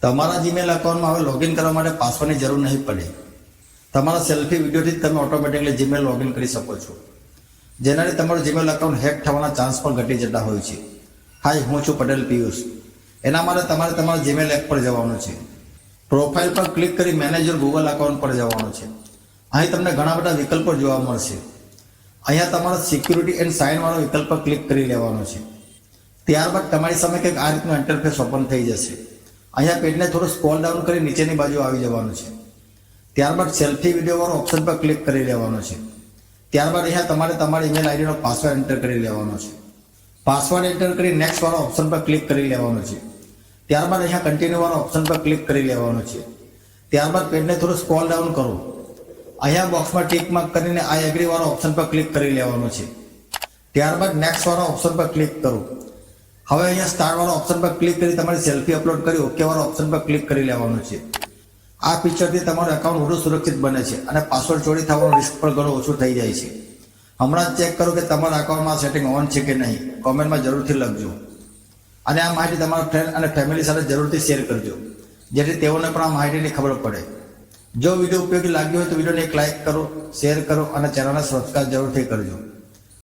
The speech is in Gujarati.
તમારા જીમેલ એકાઉન્ટમાં હવે લોગિન કરવા માટે પાસવર્ડની જરૂર નહીં પડે. તમારા સેલ્ફી વિડીયોથી જ તમે ઓટોમેટિકલી જીમેલ લોગિન કરી શકો છો, જેનાથી તમારું જીમેલ એકાઉન્ટ હેક થવાના ચાન્સ પણ ઘટી જતા હોય છે. હાય, હું છું પટેલ પિયુષ. એના માટે તમારે તમારા જીમેલ એપ પર જવાનું છે. પ્રોફાઇલ પર ક્લિક કરી મેનેજર ગૂગલ એકાઉન્ટ પર જવાનું છે. અહીં તમને ઘણા બધા વિકલ્પો જોવા મળશે. અહીંયા તમારા સિક્યુરિટી એન્ડ સાઇન વાળો વિકલ્પ પર ક્લિક કરી લેવાનો છે. ત્યારબાદ તમારી સામે કંઈક આ રીતનું ઇન્ટરફેસ ઓપન થઈ જશે. અહીંયા પેજને થોડું સ્ક્રોલ ડાઉન કરી નીચેની બાજુ આવી જવાનું છે. ત્યારબાદ સેલ્ફી વિડીયો વાળો ઓપ્શન પર ક્લિક કરી લેવાનો છે. ત્યારબાદ અહીંયા તમારે તમારી ઈમેલ આઈડીનો પાસવર્ડ એન્ટર કરી લેવાનો છે. પાસવર્ડ એન્ટર કરી નેક્સ્ટ વાળો ઓપ્શન પર ક્લિક કરી લેવાનો છે. ત્યારબાદ અહીંયા કન્ટિન્યુ વાળો ઓપ્શન પર ક્લિક કરી લેવાનો છે. ત્યારબાદ પેજને થોડું સ્ક્રોલ ડાઉન કરો. અહીંયા બોક્સમાં ટિક માર્ક કરીને આઈ એગ્રી વાળો ઓપ્શન પર ક્લિક કરી લેવાનો છે. ત્યારબાદ નેક્સ્ટ વાળો ઓપ્શન પર ક્લિક કરો. હવે અહીંયા સ્ટાર વાળો ઓપ્શન પર ક્લિક કરી તમારી સેલ્ફી અપલોડ કરી ઓકે વાળો ઓપ્શન પર ક્લિક કરી લેવાનું છે. આ ફીચરથી તમારું એકાઉન્ટ વધુ સુરક્ષિત બને છે અને પાસવર્ડ ચોરી થવાનો રિસ્ક પણ ઘણો ઓછું થઈ જાય છે. હમણાં જ ચેક કરો કે તમારા એકાઉન્ટમાં સેટિંગ ઓન છે કે નહીં. કોમેન્ટમાં જરૂરથી લખજો. અને આ માહિતી તમારા ફ્રેન્ડ અને ફેમિલી સાથે જરૂરથી શેર કરજો, જેથી તેઓને પણ આ માહિતીની ખબર પડે. જો વિડીયો ઉપયોગી લાગ્યો હોય તો વિડીયોને એક લાઇક કરો, શેર કરો અને ચેનલને સબસ્ક્રાઇબ જરૂરથી કરજો.